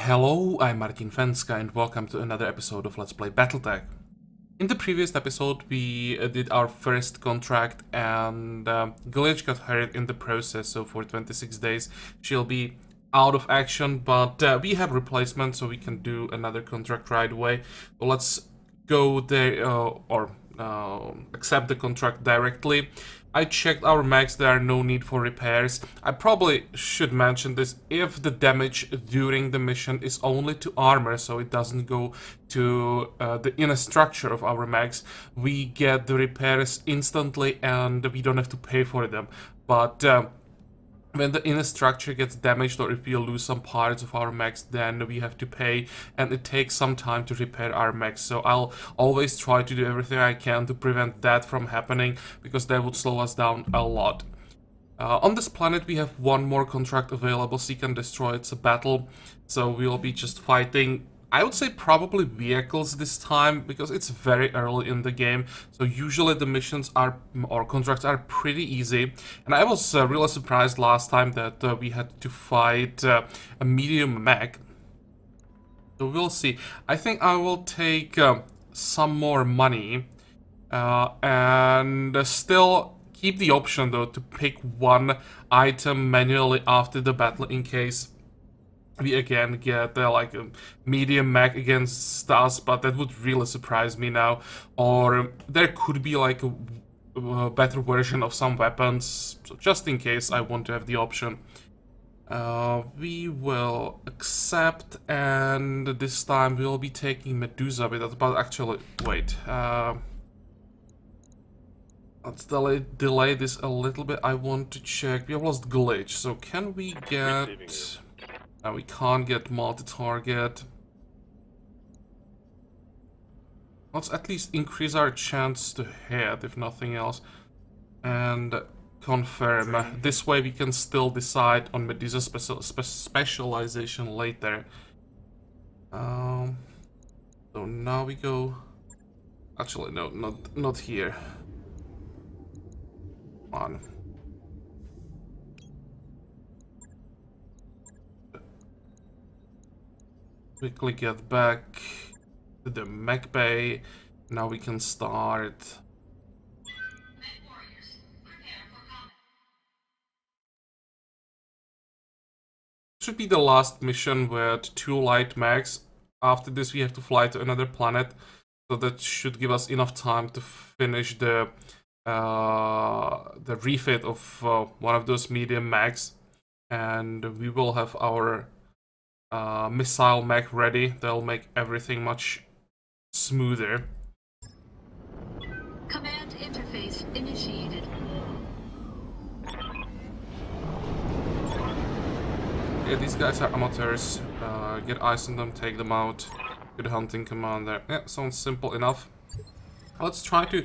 Hello, I'm Martin Fencka and welcome to another episode of Let's Play Battletech. In the previous episode we did our first contract and Glitch got hurt in the process, so for 26 days she'll be out of action, but we have replacement so we can do another contract right away. So let's go there or accept the contract directly. I checked our mechs, there are no need for repairs. I probably should mention this: if the damage during the mission is only to armor, so it doesn't go to the inner structure of our mechs, we get the repairs instantly and we don't have to pay for them. But when the inner structure gets damaged or if we lose some parts of our mechs, then we have to pay, and it takes some time to repair our mechs. So I'll always try to do everything I can to prevent that from happening, because that would slow us down a lot. On this planet we have one more contract available: Seek and Destroy. It's a battle, so we'll be just fighting, I would say probably vehicles this time, because it's very early in the game. So usually the missions are, or contracts are, pretty easy. And I was really surprised last time that we had to fight a medium mech. So we'll see. I think I will take some more money and still keep the option though to pick one item manually after the battle in case we again get like a medium mech against us, but that would really surprise me now. Or there could be like a better version of some weapons, so just in case I want to have the option. We will accept, and this time we'll be taking Medusa with us, but actually, wait. Let's delay this a little bit. I want to check. We have lost Glitch, so can we get... we can't get multi-target. Let's at least increase our chance to hit, if nothing else. And confirm. This way we can still decide on Medusa specialization later. So now we go... Actually, no, not here. Come on. Quickly get back to the mech bay. Now we can start. Should be the last mission with 2 light mechs. After this we have to fly to another planet, so that should give us enough time to finish the refit of one of those medium mechs, and we will have our missile mech ready. They'll make everything much smoother. Command interface initiated. Yeah, these guys are amateurs. Get eyes on them, take them out. Good hunting, commander. Yeah, sounds simple enough. Let's try to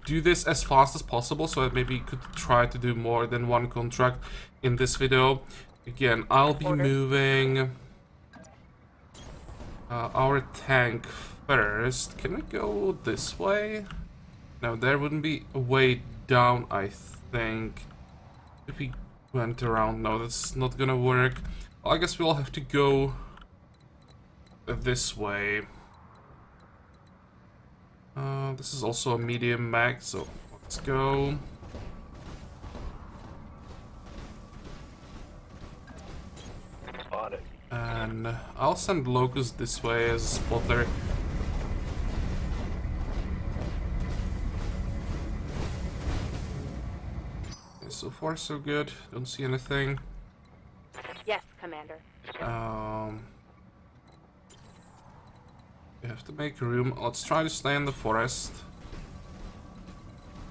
do this as fast as possible, so that maybe we could try to do more than one contract in this video. Again, I'll be moving our tank first. Can we go this way? No, there wouldn't be a way down, I think. If we went around, no, that's not gonna work. Well, I guess we'll have to go this way. This is also a medium mech, so let's go. And I'll send Locust this way as a spotter. Okay, so far so good. Don't see anything. Yes, Commander. We have to make room. Let's try to stay in the forest.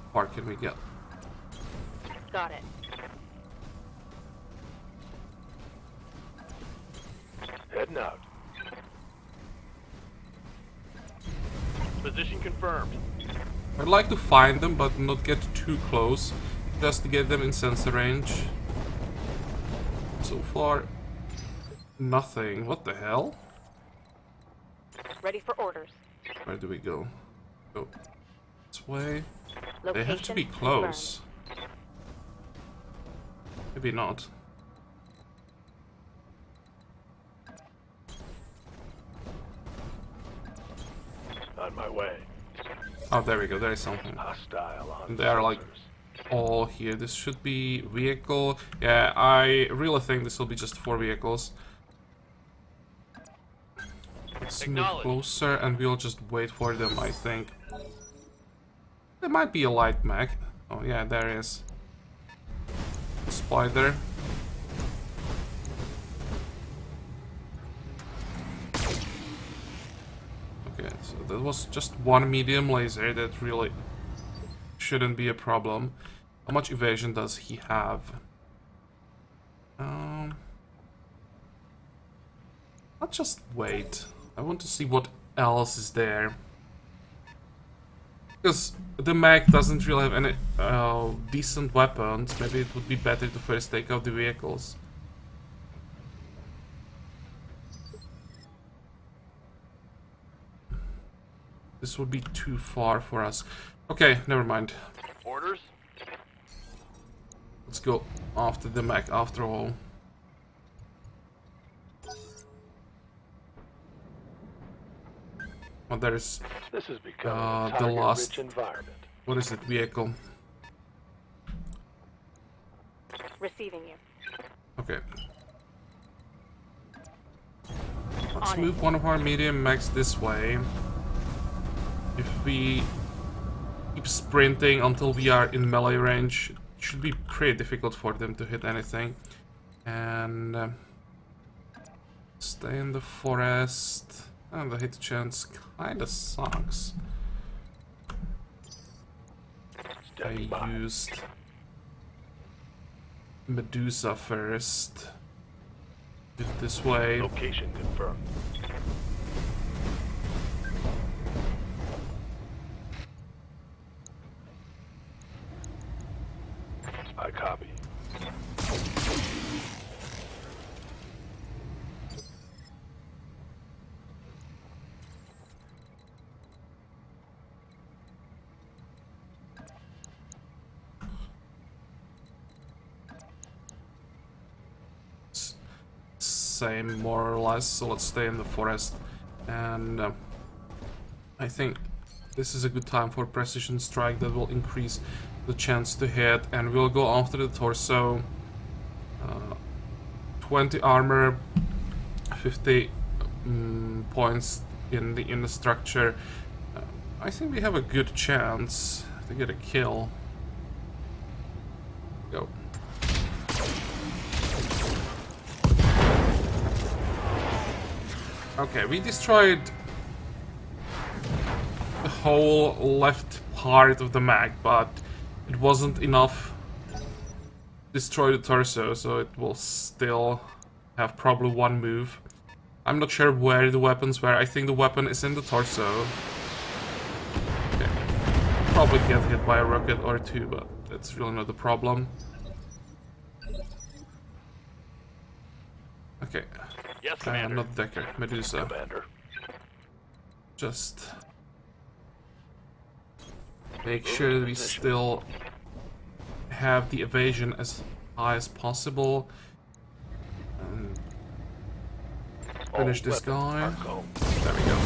How far can we get? Got it. Heading out. Position confirmed. I'd like to find them, but not get too close, just to get them in sensor range. So far, nothing. What the hell? Ready for orders. Where do we go? Go this way. Location They have to be close. confirmed. Maybe not. On my way. Oh, there we go. There is something. Hostile on They are like sensors. all here. This should be vehicle. Yeah, I really think this will be just 4 vehicles. Let's move closer and we'll just wait for them, I think. There might be a light mech. Oh yeah, there is. Spider. Okay, so that was just one medium laser. That really shouldn't be a problem. How much evasion does he have? I'll just wait. I want to see what else is there. Because the mech doesn't really have any decent weapons. Maybe it would be better to first take out the vehicles. This would be too far for us. Okay, never mind. Orders? Let's go after the mech after all. Oh, there's This is becoming a the target-rich last. environment. What is it? Vehicle. Receiving you. Okay. Let's On it. move one of our medium mechs this way. If we keep sprinting until we are in melee range, it should be pretty difficult for them to hit anything. And stay in the forest. And the hit chance kinda sucks. Standing by. I used Medusa first. Do it this way. Location confirmed. I copy. Same, more or less, so let's stay in the forest. And I think this is a good time for precision strike that will increase the chance to hit, and we'll go after the torso. 20 armor, 50 points in the structure. I think we have a good chance to get a kill. Go. Okay, we destroyed the whole left part of the mech, but it wasn't enough to destroy the torso, so it will still have probably one move. I'm not sure where the weapons were. I think the weapon is in the torso. Okay. Probably get hit by a rocket or two, but that's really not the problem. Okay. Yes, Commander. Not Decker, Medusa. Commander. Just make sure that we still have the evasion as high as possible. And finish this guy. There we go.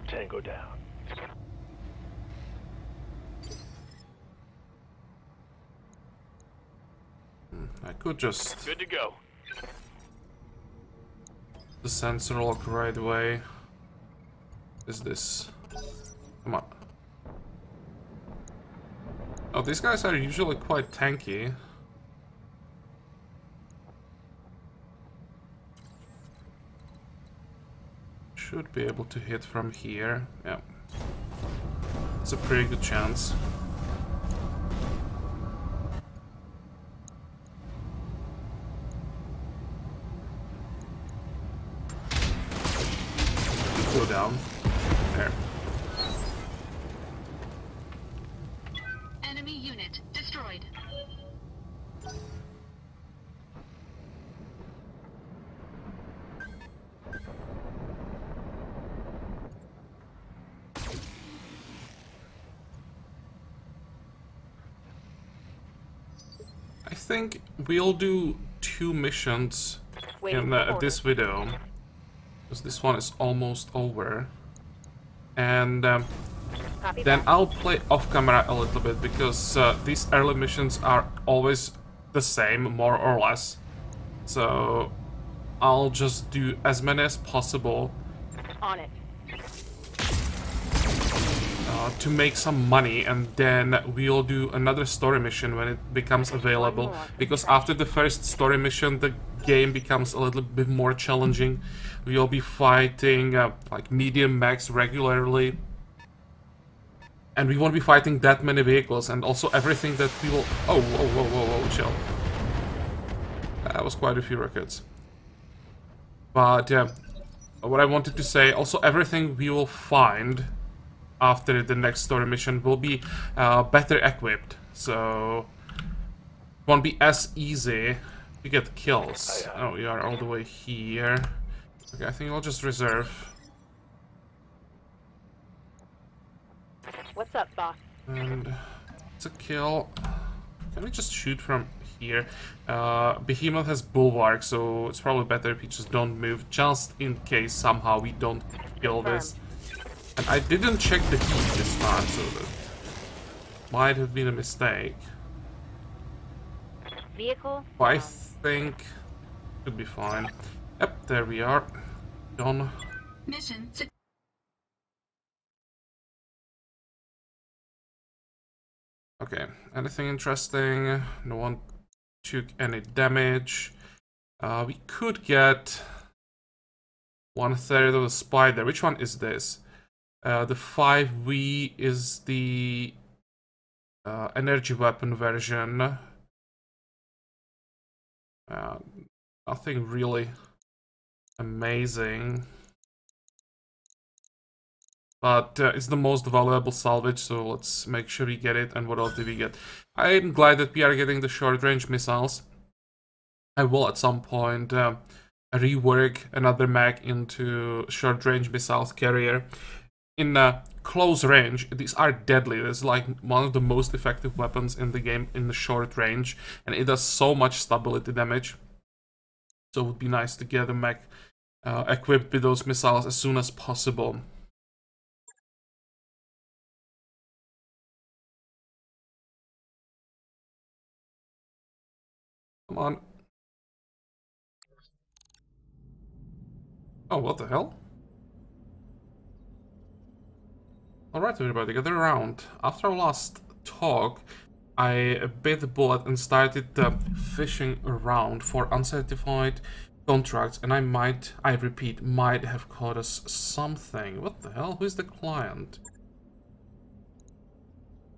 Tango down. I could just Good to go. the sensor lock right away. Is this? Come on. Oh, these guys are usually quite tanky. Should be able to hit from here. Yeah. It's a pretty good chance. Go down. There. Enemy unit destroyed. I think we'll do 2 missions Waiting in for this video. because this one is almost over. And Copy then that. I'll play off camera a little bit, because these early missions are always the same, more or less. So I'll just do as many as possible On it. to make some money, and then we'll do another story mission when it becomes available. Because after the first story mission, the game becomes a little bit more challenging. We'll be fighting like medium mechs regularly. And we won't be fighting that many vehicles, and also everything that we will... Oh, whoa, whoa, whoa, whoa, chill. That was quite a few rockets. But what I wanted to say, also everything we will find after the next story mission will be better equipped. So it won't be as easy to get kills. Oh, we are all the way here. Okay, I think I'll just reserve. What's up, boss? And it's a kill. Can we just shoot from here? Behemoth has Bulwark, so it's probably better if we just don't move, just in case somehow we don't kill this. And I didn't check the heat this time, so that might have been a mistake. Vehicle? But I think should be fine. Yep, there we are. Done. Mission success. Okay, anything interesting? No one took any damage. We could get 1/3 of the spider. Which one is this? The 5V is the energy weapon version. Nothing really amazing. But it's the most valuable salvage, so let's make sure we get it. And what else did we get? I'm glad that we are getting the short-range missiles. I will at some point rework another mech into short-range missiles carrier. In close range, these are deadly. It's like one of the most effective weapons in the game in the short range, and it does so much stability damage. So it would be nice to get a mech equipped with those missiles as soon as possible. Come on. Oh, what the hell? Alright everybody, gather around. After our last talk, I bit the bullet and started fishing around for uncertified contracts, and I repeat, might have caught us something. What the hell? Who is the client?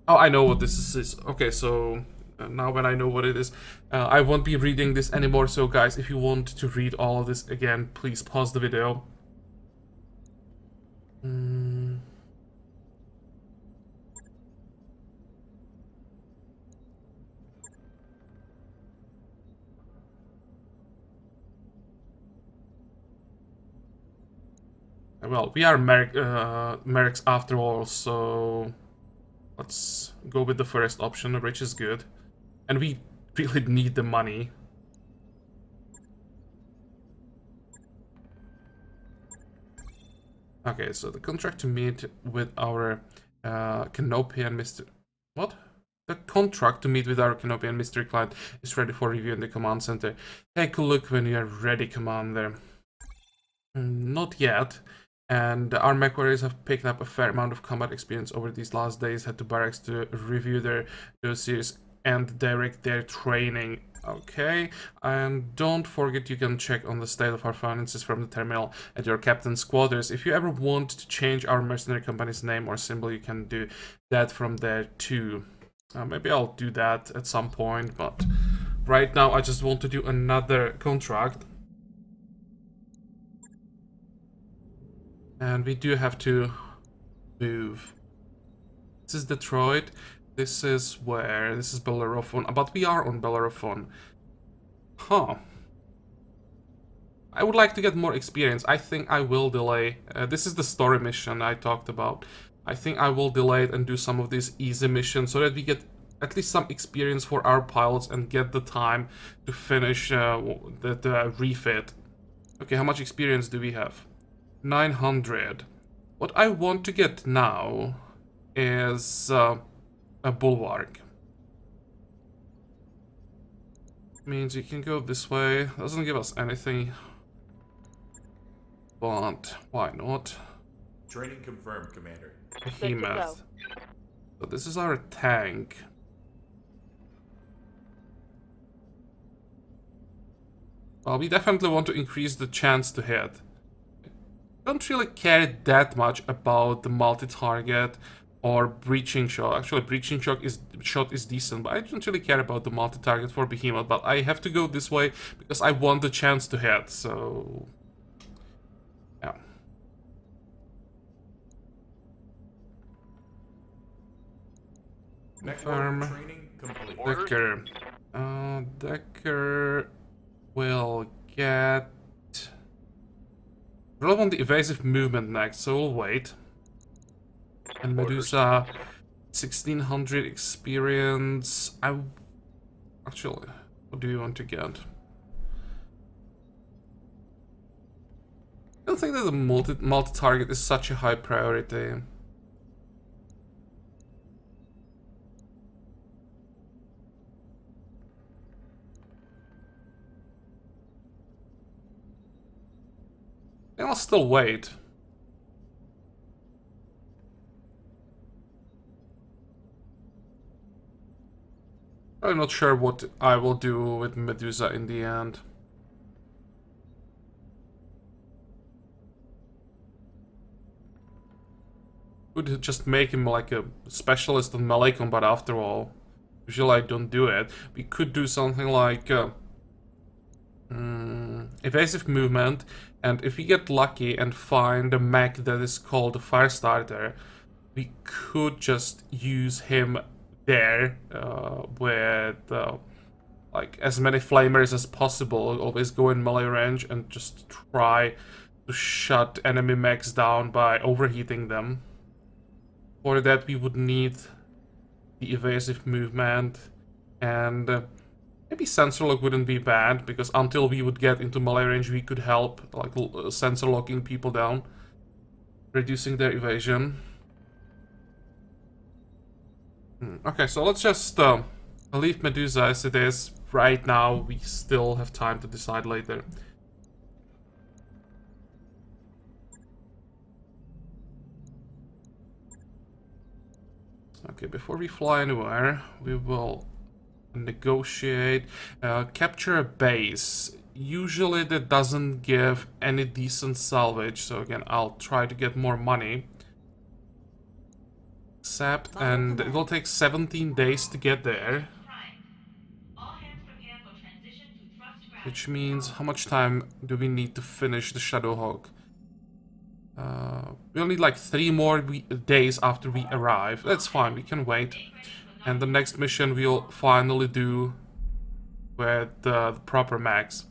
Oh, I know what this is. Okay, so now when I know what it is, I won't be reading this anymore. So guys, if you want to read all of this again, please pause the video. Well, we are mercs after all, so let's go with the first option, which is good. And we really need the money. Okay, so the contract to meet with our Canopian Mystery... What? The contract to meet with our Canopian Mystery client is ready for review in the command center. Take a look when you are ready, Commander. Not yet. And our mech warriors have picked up a fair amount of combat experience over these last days. Head to barracks to review their dossiers and direct their training. Okay, and don't forget you can check on the state of our finances from the terminal at your captain's quarters. If you ever want to change our mercenary company's name or symbol, you can do that from there too. Maybe I'll do that at some point, but right now I just want to do another contract. And we do have to move. This is Detroit. This is where? This is Bellerophon. But we are on Bellerophon. Huh. I would like to get more experience. I think I will delay. This is the story mission I talked about. I think I will delay it and do some of these easy missions so that we get at least some experience for our pilots and get the time to finish the refit. Okay, how much experience do we have? 900. What I want to get now is a bulwark. Means you can go this way. Doesn't give us anything. But why not? Training confirmed, Commander. Behemoth. So this is our tank. Well, we definitely want to increase the chance to hit. Don't really care that much about the multi-target or breaching shot. Actually, breaching shot is decent, but I don't really care about the multi-target for Behemoth. But I have to go this way because I want the chance to hit. So yeah. Confirm. Training complete. Decker. Decker will get... I really want the evasive movement next, so we'll wait. And Medusa, 1600 experience. Actually, what do you want to get? I don't think that the multi-target is such a high priority. I'll still wait. I'm not sure what I will do with Medusa in the end. Could just make him like a specialist on melee combat after all. Usually I don't do it. We could do something like evasive movement, and if we get lucky and find a mech that is called a Firestarter, we could just use him there with like as many flamers as possible. Always go in melee range and just try to shut enemy mechs down by overheating them. For that we would need the evasive movement, and maybe sensor lock wouldn't be bad, because until we would get into melee range we could help like sensor locking people down, reducing their evasion. Okay, so let's just leave Medusa as it is right now. We still have time to decide later. Okay, before we fly anywhere, we will negotiate. Capture a base. Usually that doesn't give any decent salvage, so again, I'll try to get more money. Accept, and it will take 17 days to get there. Which means, how much time do we need to finish the Shadowhawk? We'll need like 3 more days after we arrive. That's fine, we can wait. And the next mission we'll finally do with the proper max.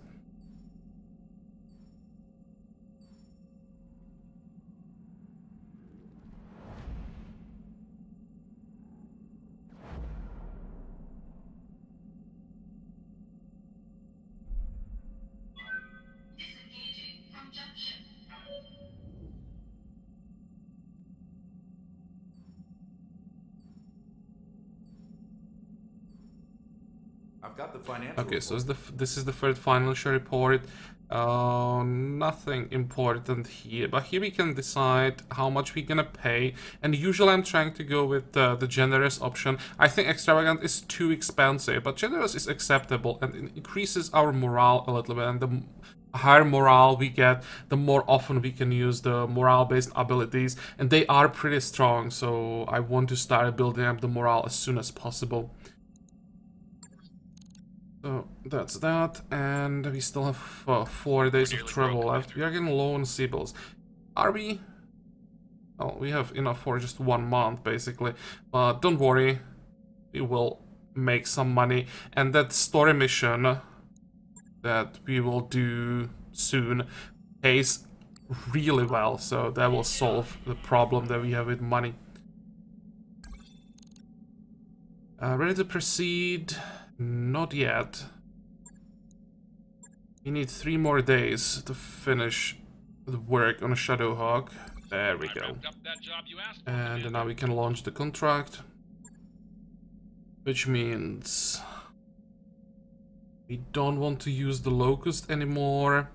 I've got the financial Okay, so report. this is the third financial report. Nothing important here, but here we can decide how much we're gonna pay, and usually I'm trying to go with the generous option. I think extravagant is too expensive, but generous is acceptable, and it increases our morale a little bit, and the higher morale we get, the more often we can use the morale-based abilities, and they are pretty strong, so I want to start building up the morale as soon as possible. So that's that, and we still have 4 days of travel left. We are getting low on Sibyls. Are we? Oh, we have enough for just 1 month, basically. But don't worry, we will make some money. And that story mission that we will do soon pays really well, so that will solve the problem that we have with money. Ready to proceed? Not yet. We need 3 more days to finish work on a Shadowhawk. There we go. And now we can launch the contract. Which means we don't want to use the Locust anymore.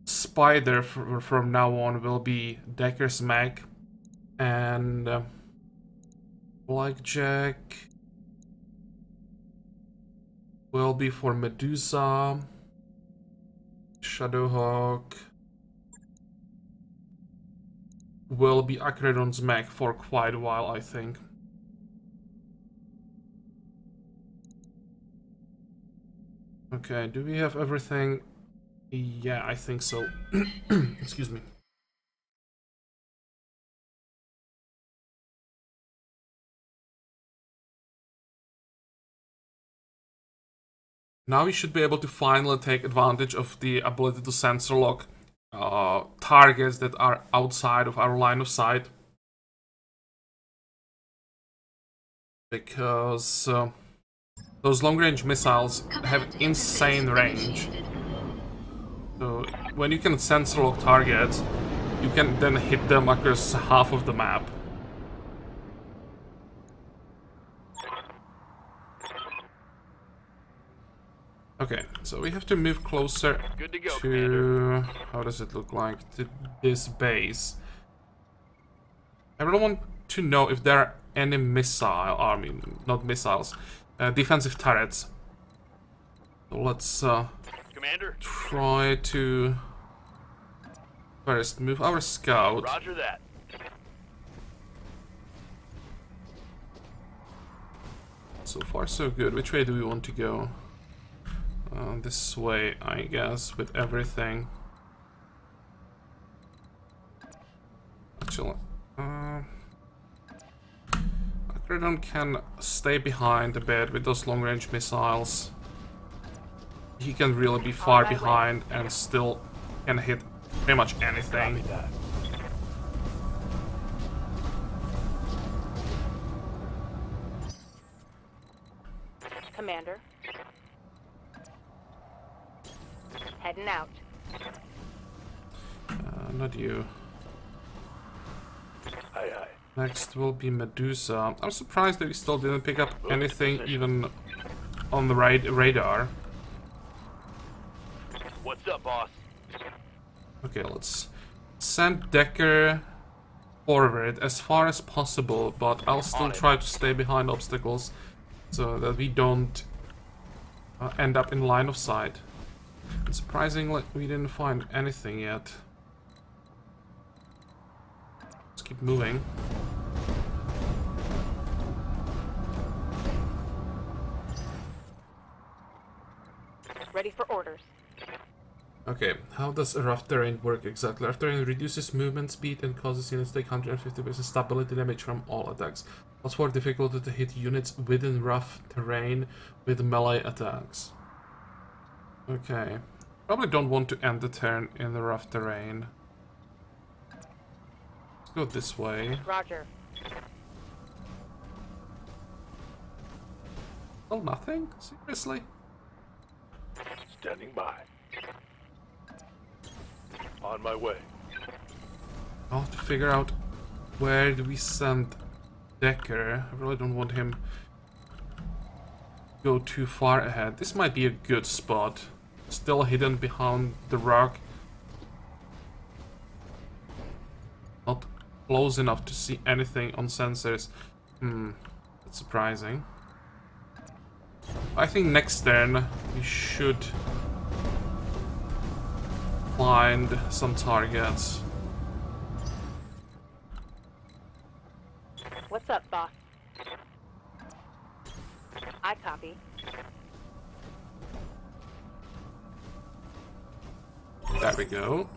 Spider from now on will be Decker's mech. And Blackjack will be for Medusa. Shadowhawk will be Acredon's mech for quite a while, I think. Okay, do we have everything? Yeah, I think so. Excuse me. Now we should be able to finally take advantage of the ability to sensor lock targets that are outside of our line of sight. Because those long-range missiles have insane range. So when you can sensor lock targets, you can then hit them across half of the map. Okay, so we have to move closer to... How does it look like? To this base. I really want to know if there are any not missiles, defensive turrets. So let's Commander, try to first move our scout. Roger that. So far so good. Which way do we want to go? This way, I guess, with everything. Actually, Acredon can stay behind a bit with those long-range missiles. He can really be far behind and still can hit pretty much anything. Copy that. Commander. Heading out. Not you. Aye, aye. Next will be Medusa. I'm surprised that we still didn't pick up anything even on the radar. What's up, boss? Okay, let's send Decker forward as far as possible, but I'll still try to stay behind obstacles so that we don't end up in line of sight. And surprisingly, we didn't find anything yet. Let's keep moving. Ready for orders. Okay, how does a rough terrain work exactly? Rough terrain reduces movement speed and causes units to take 150% stability damage from all attacks. It's more difficult to hit units within rough terrain with melee attacks. Okay, probably don't want to end the turn in the rough terrain. Let's go this way. Roger. Oh, nothing? Seriously? Standing by. On my way. I'll have to figure out where do we send Decker. I really don't want him to go too far ahead. This might be a good spot. Still hidden behind the rock. Not close enough to see anything on sensors. That's surprising. I think next turn we should find some targets. What's up, boss? I copy. There we go.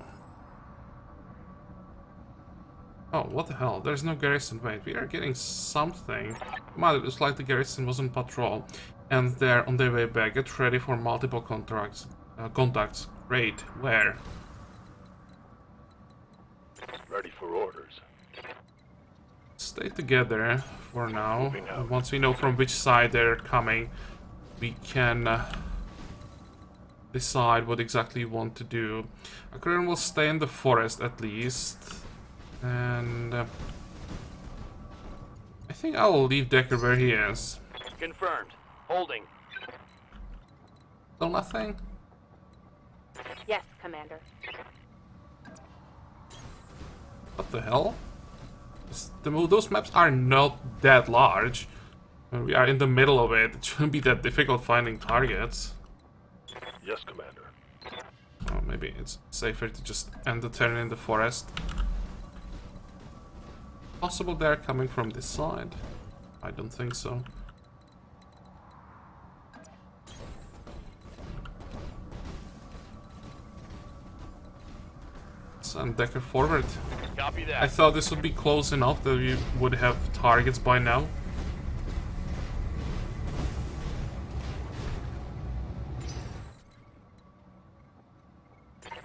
Oh, what the hell? There's no garrison. Wait, we are getting something. It looks like the garrison was on patrol. And they're on their way back. Get ready for multiple contacts. Great. Where? Ready for orders. Stay together for now. Once we know from which side they're coming, we can decide what exactly you want to do. Akron will stay in the forest at least. And I think I will leave Decker where he is. Confirmed. Holding. Still nothing? Yes, Commander. What the hell? Those maps are not that large. When we are in the middle of it, it shouldn't be that difficult finding targets. Yes, Commander. Oh, maybe it's safer to just end the turn in the forest. Possible they're coming from this side? I don't think so. Send Decker forward. Copy I that. thought this would be close enough that we would have targets by now.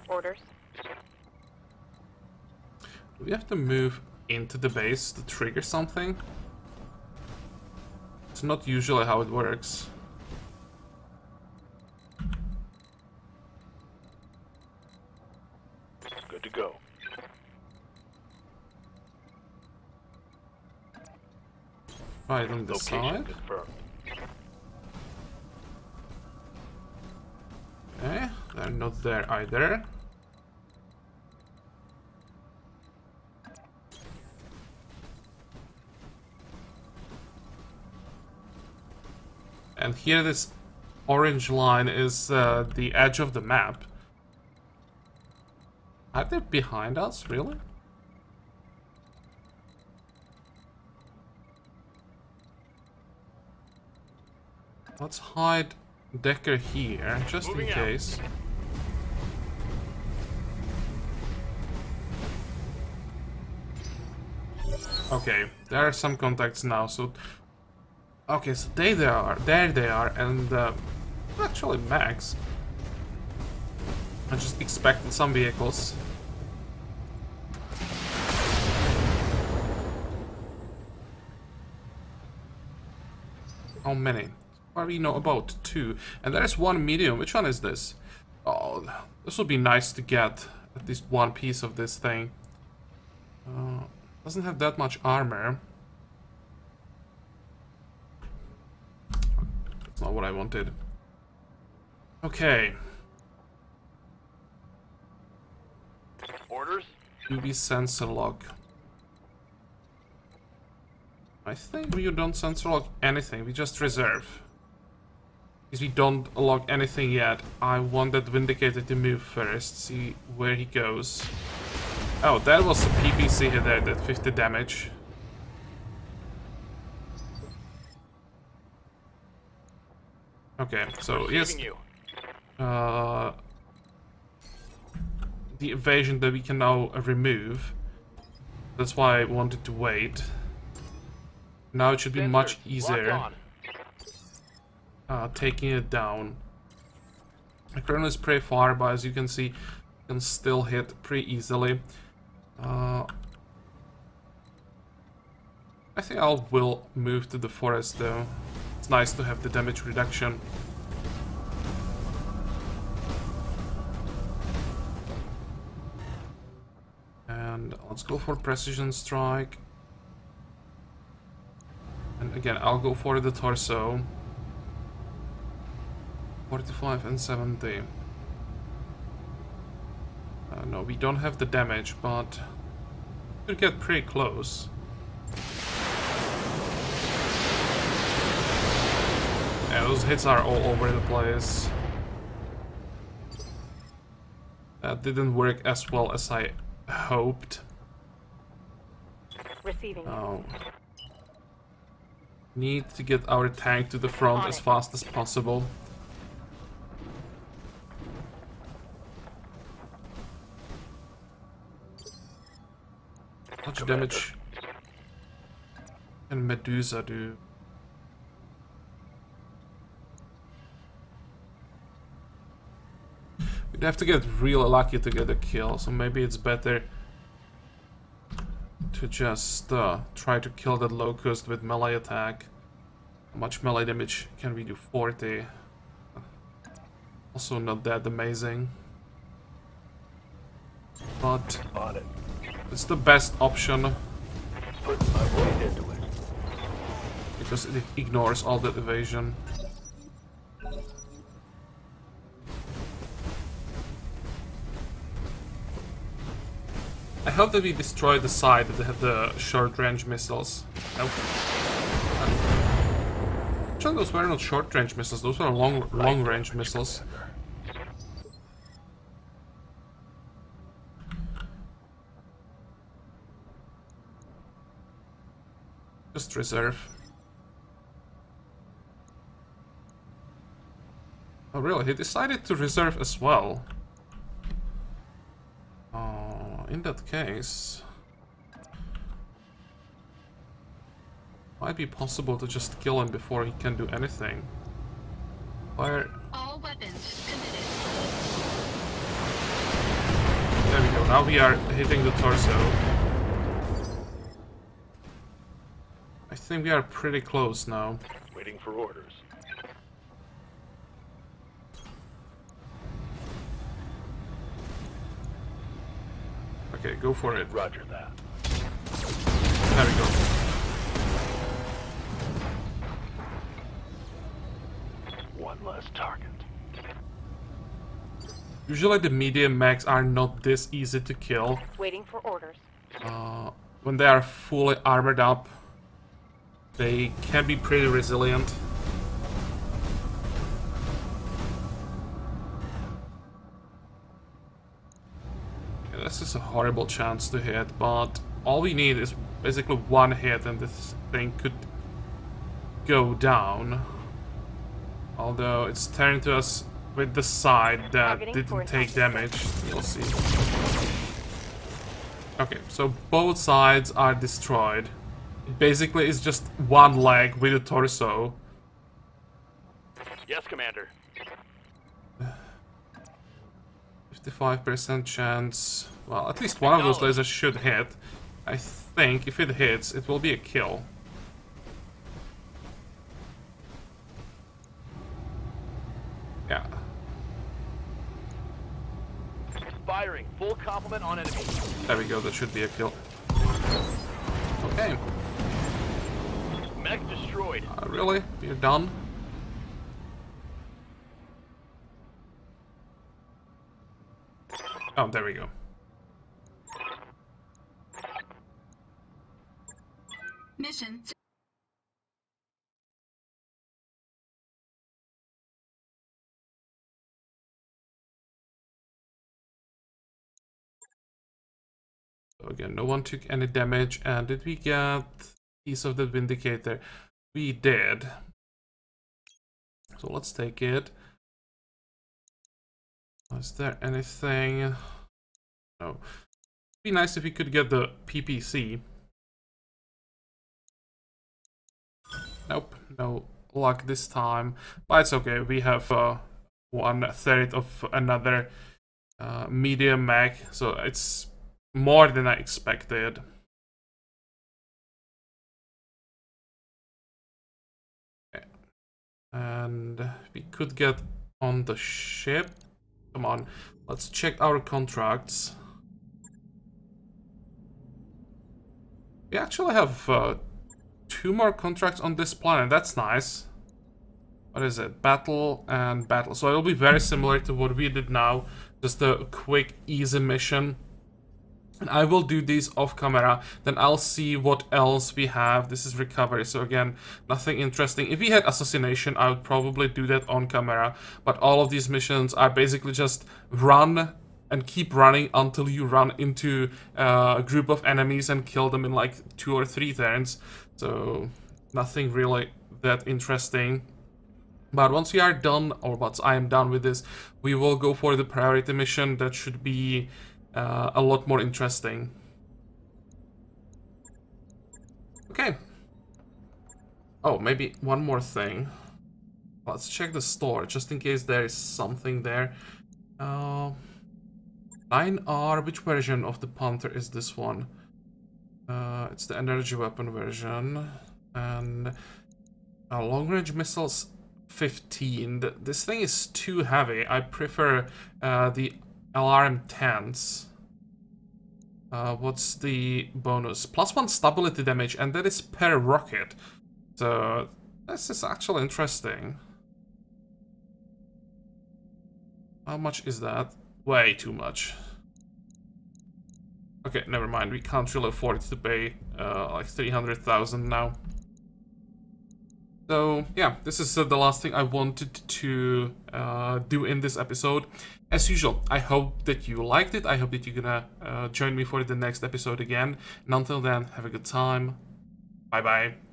Orders. Do we have to move into the base to trigger something? It's not usually how it works. Good to go. Right on this Location side. confirmed. Okay, they're not there either. And here this orange line is the edge of the map. Are they behind us, really? Let's hide Decker here, just in Moving out. case. Okay, there are some contacts now, so... Okay, so there they are, and actually Max. I just expected some vehicles. How many? What do we know about? 2. And there's one medium. Which one is this? Oh, this would be nice to get at least one piece of this thing. Doesn't have that much armor. That's not what I wanted. Okay. Orders? UV sensor lock. I think we don't sensor lock anything, we just reserve. Because we don't lock anything yet. I want that Vindicator to move first, see where he goes. Oh, that was a PPC hit there, that 50 damage. Okay, so yes. Receiving you. The evasion that we can now remove. That's why I wanted to wait. Now it should be much Sensors, easier locked on. taking it down. The kernel is pretty far, but as you can see, can still hit pretty easily. I think I will move to the forest though. It's nice to have the damage reduction. And let's go for precision strike. And again, I'll go for the torso. 45 and 70. No, we don't have the damage, but we get pretty close. Yeah, those hits are all over the place. That didn't work as well as I hoped. Receiving. Oh. Need to get our tank to the front as fast as possible. How much damage can Medusa do? We'd have to get real lucky to get a kill, so maybe it's better to just try to kill that locust with melee attack. How much melee damage can we do? 40. Also not that amazing. But On it. it's the best option Putting my weight into it. because it ignores all that evasion. I hope that we destroy the side that had the short-range missiles. Nope. Actually, those were not short-range missiles, those were long-range missiles. Just reserve. Oh really, he decided to reserve as well. In that case... might be possible to just kill him before he can do anything. Fire. All weapons committed. There we go, now we are hitting the torso. I think we are pretty close now. Waiting for orders. Okay, go for it. Roger that. There we go. One less target. Usually the medium mechs are not this easy to kill. Waiting for orders. When they are fully armored up, they can be pretty resilient. Yeah, this is a horrible chance to hit, but all we need is basically one hit and this thing could go down. Although it's turned to us with the side that didn't take damage. We'll see. Okay, so both sides are destroyed. It basically is just one leg with a torso. Yes, Commander. 55% chance. Well, at least one of those lasers should hit. I think if it hits, it will be a kill. Yeah. Firing. Full complement on enemy. There we go, that should be a kill. Okay. Mech destroyed. Really? You're done? Oh, there we go. Mission. So again, no one took any damage, and did we get piece of the Vindicator? We did. So let's take it. Is there anything? No. It'd be nice if we could get the PPC. Nope, no luck this time. But it's okay, we have 1/3 of another medium mech, so it's more than I expected. Okay. And we could get on the ship. Come on, let's check our contracts. We actually have 2 more contracts on this planet. That's nice. What is it? Battle and battle. So it'll be very similar to what we did now. Just a quick, easy mission. And I will do these off camera. Then I'll see what else we have. This is recovery. So again, nothing interesting. If we had assassination, I would probably do that on camera. But all of these missions are basically just run and keep running until you run into a group of enemies and kill them in like 2 or 3 turns. So nothing really that interesting. But once we are done, or once I am done with this, we will go for the priority mission. That should be a lot more interesting. Okay. Oh, maybe one more thing. Let's check the store, just in case there is something there. 9R, which version of the Panther is this one? It's the energy weapon version. And long-range missiles 15. This thing is too heavy. I prefer the alarm 10s. What's the bonus? +1 stability damage, and that is per rocket. So this is actually interesting. How much is that? Way too much. Okay, never mind. We can't really afford to pay like 300,000 now. So yeah, this is the last thing I wanted to do in this episode. As usual, I hope that you liked it. I hope that you're gonna join me for the next episode again. And until then, have a good time. Bye bye.